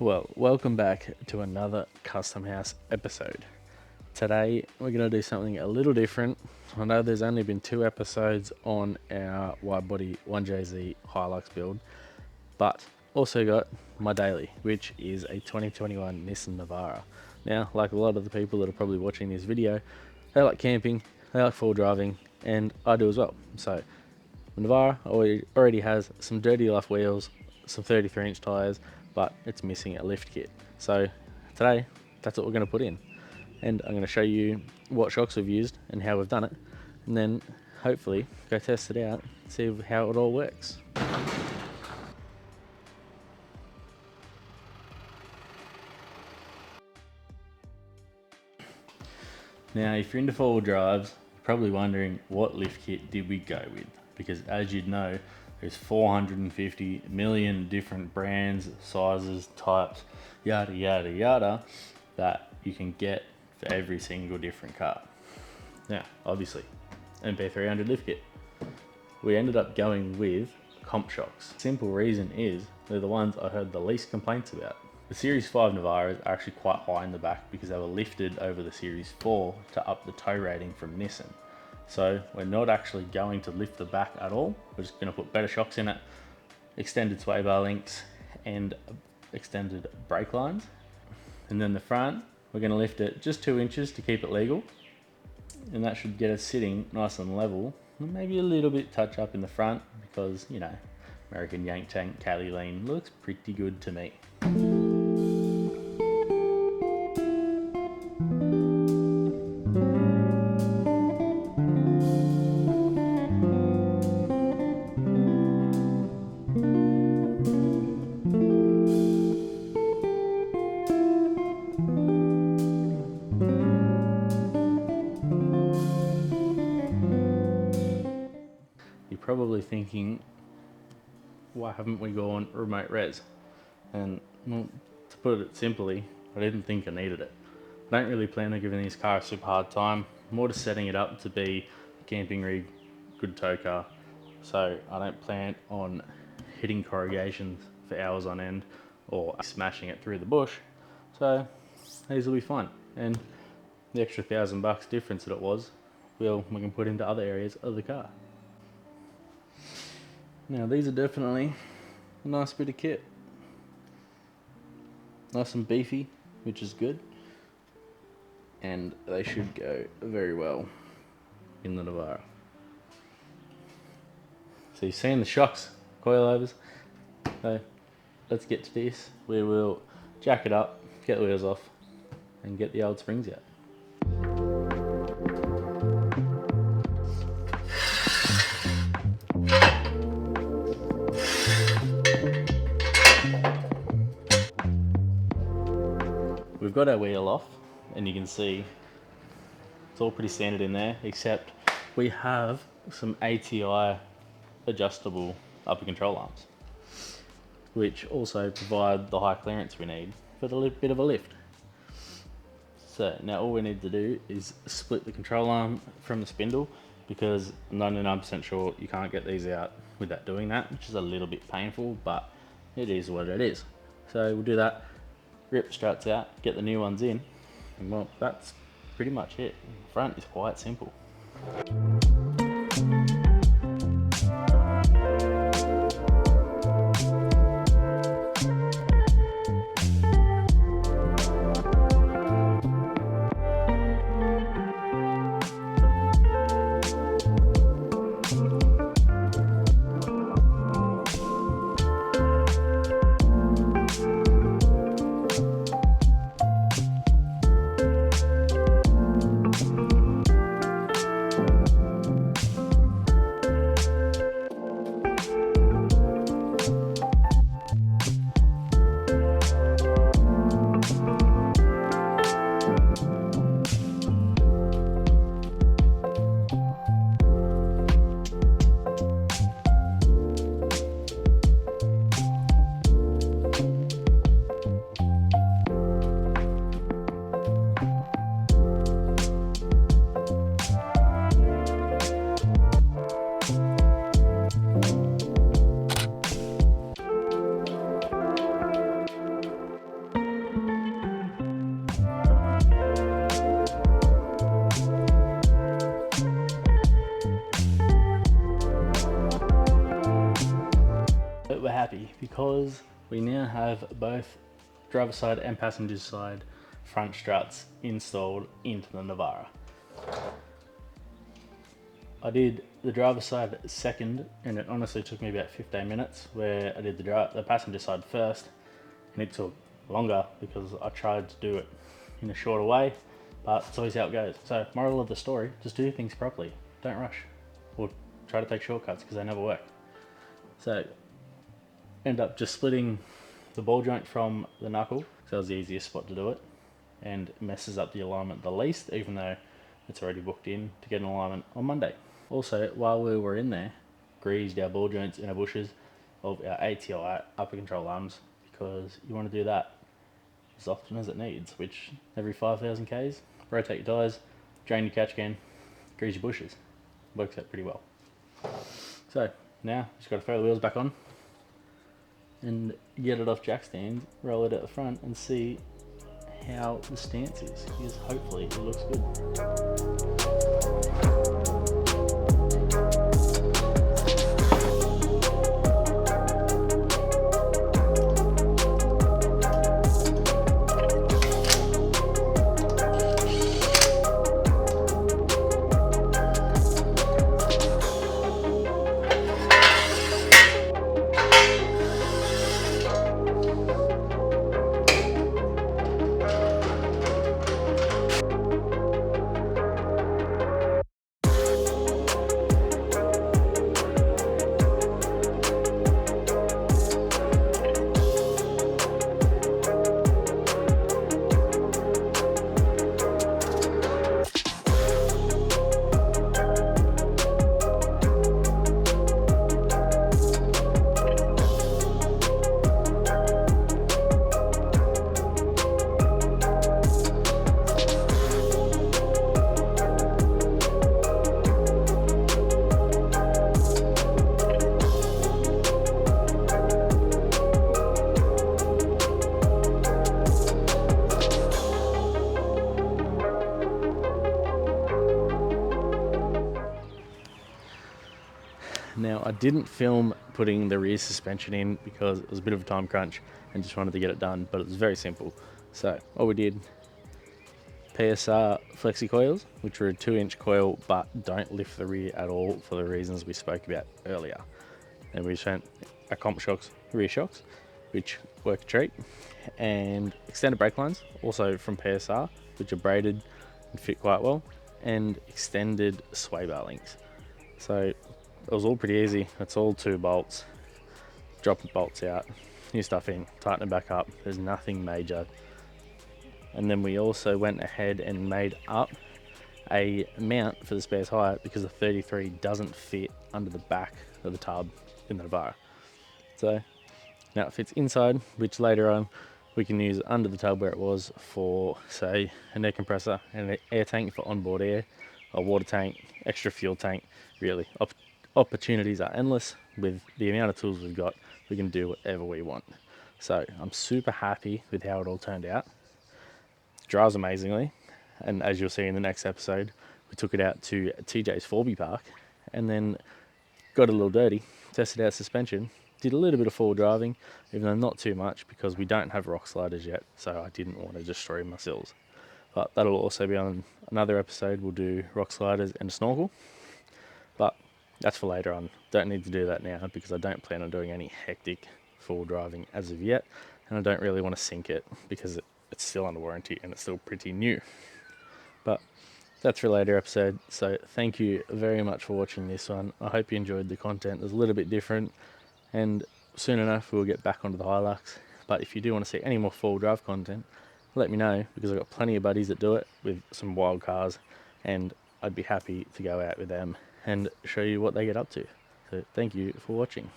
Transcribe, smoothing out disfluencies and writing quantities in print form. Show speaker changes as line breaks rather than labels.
Well, welcome back to another Custom House episode. Today we're going to do something a little different. I know there's only been 2 episodes on our wide body 1JZ Hilux build, but also got my daily, which is a 2021 Nissan Navara. Now, like a lot of the people that are probably watching this video, they like camping, they like full driving, and I do as well. So the Navara already has some dirty left wheels, some 33-inch tyres, but it's missing a lift kit. So today, that's what we're going to put in. And I'm going to show you what shocks we've used and how we've done it. And then hopefully go test it out, see how it all works. Now, if you're into four-wheel drives, you're probably wondering what lift kit did we go with? Because as you'd know, there's 450 million different brands, sizes, types, yada, yada, yada, that you can get for every single different car. Now, obviously, MP300 lift kit. We ended up going with comp shocks. Simple reason is they're the ones I heard the least complaints about. The Series 5 Navaras are actually quite high in the back because they were lifted over the Series 4 to up the tow rating from Nissan. So we're not actually going to lift the back at all. We're just going to put better shocks in it, extended sway bar links, and extended brake lines. And then the front, we're going to lift it just 2 inches to keep it legal. And that should get us sitting nice and level. Maybe a little bit touch up in the front because, you know, American Yank Tank Cali Lean looks pretty good to me. You're probably thinking, why haven't we gone remote res? And well, to put it simply, I didn't think I needed it. I don't really plan on giving this car a super hard time, more just setting it up to be a camping rig, good tow car. So I don't plan on hitting corrugations for hours on end or smashing it through the bush. So these will be fun. And the extra $1,000 difference that it was, well, we can put into other areas of the car. Now these are definitely a nice bit of kit. Nice and beefy, which is good. And they should go very well in the Navara. So you've seen the shocks, coilovers. So let's get to this. We will jack it up, get the wheels off, and get the old springs out. We've got our wheel off, and you can see it's all pretty standard in there, except we have some ATI adjustable upper control arms, which also provide the high clearance we need for the bit of a lift. So now all we need to do is split the control arm from the spindle, because I'm 99% sure you can't get these out without doing that, which is a little bit painful, but it is what it is. So we'll do that, rip the struts out, get the new ones in, and well, that's pretty much it. The front is quite simple. because we now have both driver side and passenger side front struts installed into the Navara. I did the driver side second, and it honestly took me about 15 minutes, where I did the passenger side first, and it took longer because I tried to do it in a shorter way, but it's always how it goes. So moral of the story, just do things properly, don't rush, or try to take shortcuts because they never work. So end up just splitting the ball joint from the knuckle, because that was the easiest spot to do it, and messes up the alignment the least, even though it's already booked in to get an alignment on Monday. Also, while we were in there, greased our ball joints and our bushes of our ATI upper control arms, because you want to do that as often as it needs, which every 5,000 Ks, rotate your tyres, drain your catch can, grease your bushes. Works out pretty well. So now just got to throw the wheels back on and get it off jack stand, roll it at the front and see how the stance is, because hopefully it looks good. Now, I didn't film putting the rear suspension in because it was a bit of a time crunch and just wanted to get it done, but it was very simple. So all we did, PSR flexi coils, which are a 2-inch coil but don't lift the rear at all for the reasons we spoke about earlier. And we spent a comp shocks, rear shocks, which work a treat, and extended brake lines, also from PSR, which are braided and fit quite well, and extended sway bar links. So it was all pretty easy. It's all 2 bolts, drop the bolts out, new stuff in, tighten it back up. There's nothing major. And then we also went ahead and made up a mount for the spare tire because the 33 doesn't fit under the back of the tub in the Navara. So now it fits inside, which later on we can use under the tub where it was for, say, an air compressor and an air tank for onboard air, a water tank, extra fuel tank. Really, opportunities are endless. With the amount of tools we've got, we can do whatever we want. So I'm super happy with how it all turned out. It drives amazingly, and as you'll see in the next episode, we took it out to TJ's Forby Park and then got a little dirty, tested out suspension, did a little bit of forward driving, even though not too much because we don't have rock sliders yet, so I didn't want to destroy my sills. But that'll also be on another episode. We'll do rock sliders and a snorkel, but that's for later on. Don't need to do that now because I don't plan on doing any hectic forward driving as of yet, and I don't really want to sink it because it's still under warranty and it's still pretty new. But that's for a later episode. So thank you very much for watching this one. I hope you enjoyed the content. It was a little bit different, and soon enough we'll get back onto the Hilux. But if you do want to see any more full drive content, let me know, because I've got plenty of buddies that do it with some wild cars, and I'd be happy to go out with them and show you what they get up to. So thank you for watching.